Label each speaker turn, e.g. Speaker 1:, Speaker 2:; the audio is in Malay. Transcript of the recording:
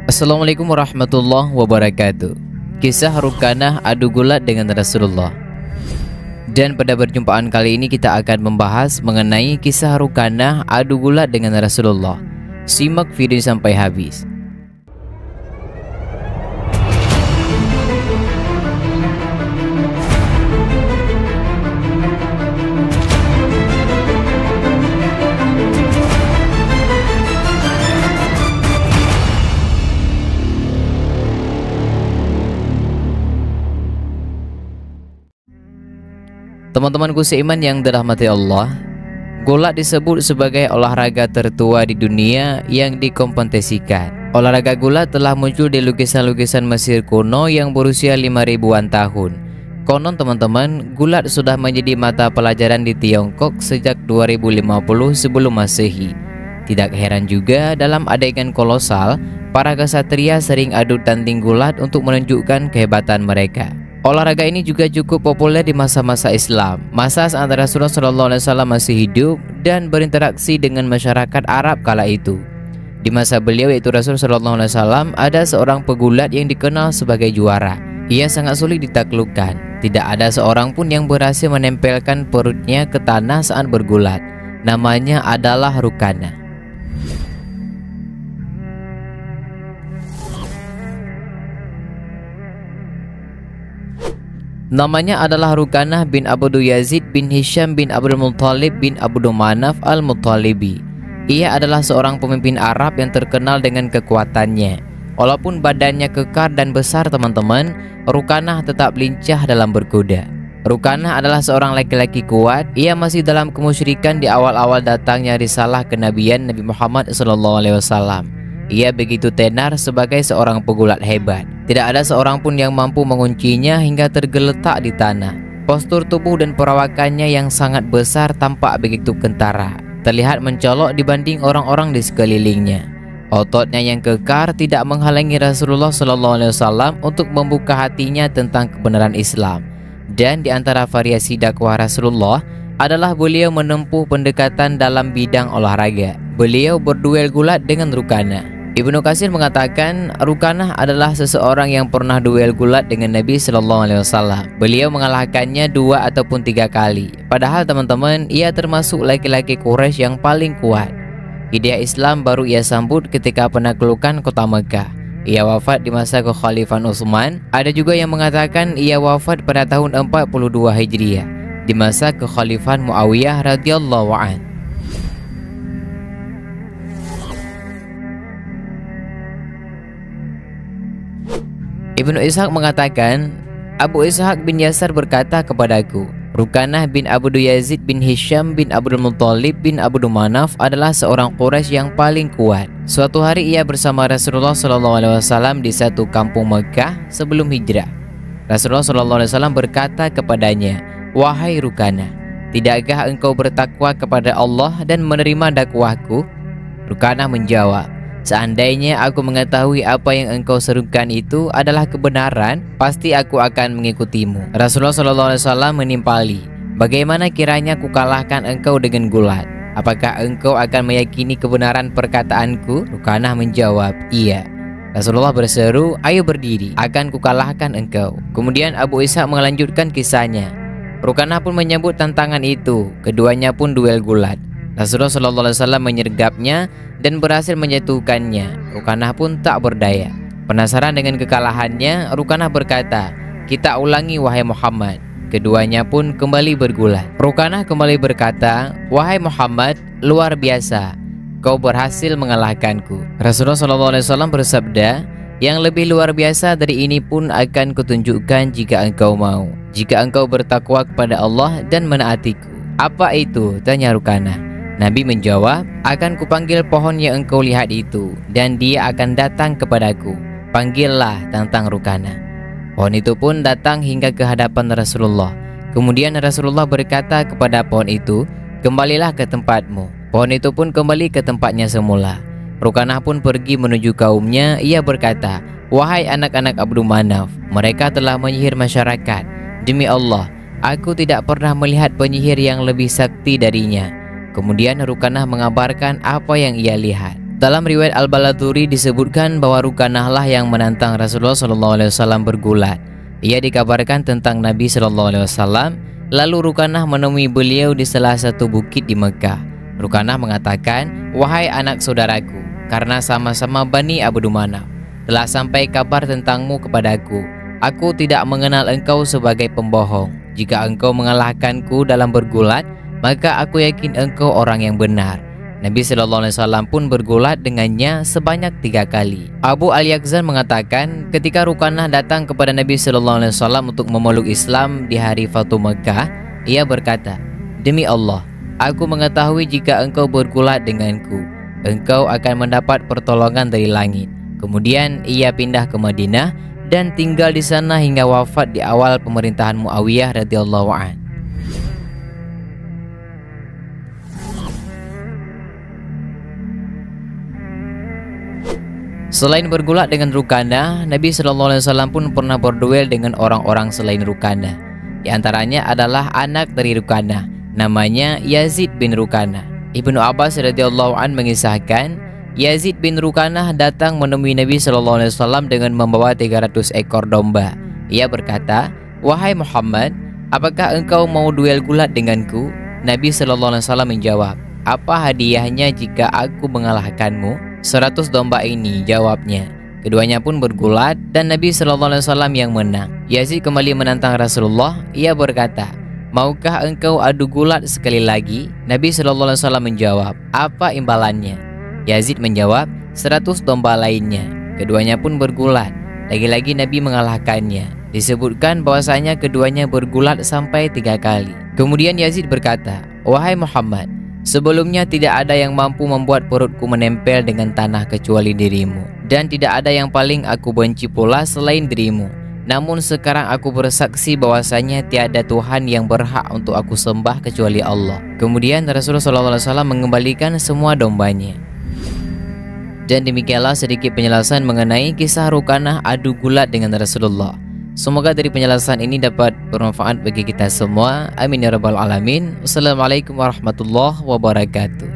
Speaker 1: Assalamualaikum warahmatullahi wabarakatuh. Kisah Rukanah adu gulat dengan Rasulullah. Dan pada perjumpaan kali ini kita akan membahas mengenai kisah Rukanah adu gulat dengan Rasulullah. Simak video sampai habis. Teman-temanku seiman yang dirahmati Allah, gulat disebut sebagai olahraga tertua di dunia yang dikompetisikan. Olahraga gulat telah muncul di lukisan-lukisan Mesir kuno yang berusia 5.000-an tahun. Konon teman-teman, gulat sudah menjadi mata pelajaran di Tiongkok sejak 2050 sebelum Masehi. Tidak heran juga dalam adegan kolosal, para kesatria sering adu tanding gulat untuk menunjukkan kehebatan mereka. Olahraga ini juga cukup populer di masa-masa Islam, masa saat Rasulullah SAW masih hidup dan berinteraksi dengan masyarakat Arab kala itu. Di masa beliau yaitu Rasulullah SAW, ada seorang pegulat yang dikenal sebagai juara. Ia sangat sulit ditaklukkan. Tidak ada seorang pun yang berhasil menempelkan perutnya ke tanah saat bergulat. Namanya adalah Rukanah. Namanya adalah Rukanah bin Abdu Yazid bin Hisham bin Abdul Muttalib bin Abdu Manaf al-Muttalibi. Ia adalah seorang pemimpin Arab yang terkenal dengan kekuatannya. Walaupun badannya kekar dan besar teman-teman, Rukanah tetap lincah dalam berkuda. Rukanah adalah seorang laki-laki kuat. Ia masih dalam kemusyrikan di awal-awal datangnya risalah kenabian Nabi Muhammad SAW. Ia begitu tenar sebagai seorang pegulat hebat. Tidak ada seorang pun yang mampu menguncinya hingga tergeletak di tanah. Postur tubuh dan perawakannya yang sangat besar tampak begitu kentara, terlihat mencolok dibanding orang-orang di sekelilingnya. Ototnya yang kekar tidak menghalangi Rasulullah SAW untuk membuka hatinya tentang kebenaran Islam. Dan di antara variasi dakwah Rasulullah adalah beliau menempuh pendekatan dalam bidang olahraga. Beliau berduel gulat dengan Rukanah. Ibnu Katsir mengatakan Rukanah adalah seseorang yang pernah duel gulat dengan Nabi SAW. Beliau mengalahkannya 2 ataupun 3 kali. Padahal teman-teman, ia termasuk laki-laki Quraisy yang paling kuat. Hidayah Islam baru ia sambut ketika penaklukan kota Mekah. Ia wafat di masa kekhalifahan Utsman. Ada juga yang mengatakan ia wafat pada tahun 42 Hijriah di masa kekhalifahan Muawiyah radhiyallahu anhu. Ibnu Ishaq mengatakan, Abu Ishaq bin Yasar berkata kepadaku, Rukanah bin Abdu Yazid bin Hisham bin Abdul Muttalib bin Abdu Manaf adalah seorang Quraisy yang paling kuat. Suatu hari ia bersama Rasulullah SAW di satu kampung Mekah sebelum hijrah. Rasulullah SAW berkata kepadanya, "Wahai Rukanah, tidakkah engkau bertakwa kepada Allah dan menerima dakwahku?" Rukanah menjawab, "Seandainya aku mengetahui apa yang engkau serukan itu adalah kebenaran, pasti aku akan mengikutimu." Rasulullah SAW menimpali, "Bagaimana kiranya ku kalahkan engkau dengan gulat? Apakah engkau akan meyakini kebenaran perkataanku?" Rukanah menjawab, "Iya." Rasulullah berseru, "Ayo berdiri, akan ku kalahkan engkau." Kemudian Abu Ishaq melanjutkan kisahnya. Rukanah pun menyebut tantangan itu. Keduanya pun duel gulat. Rasulullah SAW menyergapnya dan berhasil menjatuhkannya. Rukanah pun tak berdaya. Penasaran dengan kekalahannya, Rukanah berkata, "Kita ulangi wahai Muhammad." Keduanya pun kembali bergulat. Rukanah kembali berkata, "Wahai Muhammad, luar biasa, kau berhasil mengalahkanku." Rasulullah SAW bersabda, "Yang lebih luar biasa dari ini pun akan kutunjukkan jika engkau mau, jika engkau bertakwa kepada Allah dan menaatiku." "Apa itu?" tanya Rukanah. Nabi menjawab, "Akan kupanggil pohon yang engkau lihat itu, dan dia akan datang kepadaku. Panggillah," tantang Rukanah. Pohon itu pun datang hingga ke hadapan Rasulullah. Kemudian Rasulullah berkata kepada pohon itu, "Kembalilah ke tempatmu." Pohon itu pun kembali ke tempatnya semula. Rukanah pun pergi menuju kaumnya. Ia berkata, "Wahai anak-anak Abdu Manaf, mereka telah menyihir masyarakat. Demi Allah, aku tidak pernah melihat penyihir yang lebih sakti darinya." Kemudian Rukanah mengabarkan apa yang ia lihat. Dalam riwayat Al-Balaturi disebutkan bahwa Rukanah lah yang menantang Rasulullah SAW bergulat. Ia dikabarkan tentang Nabi SAW. Lalu Rukanah menemui beliau di salah satu bukit di Mekah. Rukanah mengatakan, "Wahai anak saudaraku, karena sama-sama Bani Abdu Manaf, telah sampai kabar tentangmu kepadaku. Aku tidak mengenal engkau sebagai pembohong. Jika engkau mengalahkanku dalam bergulat, maka aku yakin engkau orang yang benar." Nabi SAW pun bergulat dengannya sebanyak 3 kali. Abu Al-Yaqzan mengatakan, ketika Rukanah datang kepada Nabi SAW untuk memeluk Islam di hari Fatu Mekah, ia berkata, "Demi Allah, aku mengetahui jika engkau bergulat denganku, engkau akan mendapat pertolongan dari langit." Kemudian ia pindah ke Madinah dan tinggal di sana hingga wafat di awal pemerintahan Muawiyah radhiyallahu anhu. Selain bergulat dengan Rukanah, Nabi SAW pun pernah berduel dengan orang-orang selain Rukanah. Di antaranya adalah anak dari Rukanah, namanya Yazid bin Rukanah. Ibnu Abbas radhiyallahu anhu mengisahkan, Yazid bin Rukanah datang menemui Nabi SAW dengan membawa 300 ekor domba. Ia berkata, "Wahai Muhammad, apakah engkau mau duel gulat denganku?" Nabi SAW menjawab, "Apa hadiahnya jika aku mengalahkanmu?" 100 domba ini, jawabnya. Keduanya pun bergulat dan Nabi SAW yang menang. Yazid kembali menantang Rasulullah. Ia berkata, "Maukah engkau adu gulat sekali lagi?" Nabi SAW menjawab, "Apa imbalannya?" Yazid menjawab, 100 domba lainnya. Keduanya pun bergulat. Lagi-lagi Nabi mengalahkannya. Disebutkan bahwasanya keduanya bergulat sampai 3 kali. Kemudian Yazid berkata, "Wahai Muhammad, sebelumnya tidak ada yang mampu membuat perutku menempel dengan tanah kecuali dirimu, dan tidak ada yang paling aku benci pula selain dirimu. Namun sekarang aku bersaksi bahwasanya tiada Tuhan yang berhak untuk aku sembah kecuali Allah." Kemudian Rasulullah SAW mengembalikan semua dombanya. Dan demikianlah sedikit penjelasan mengenai kisah Rukanah adu gulat dengan Rasulullah. Semoga dari penjelasan ini dapat bermanfaat bagi kita semua. Amin ya rabbal alamin. Wassalamualaikum warahmatullahi wabarakatuh.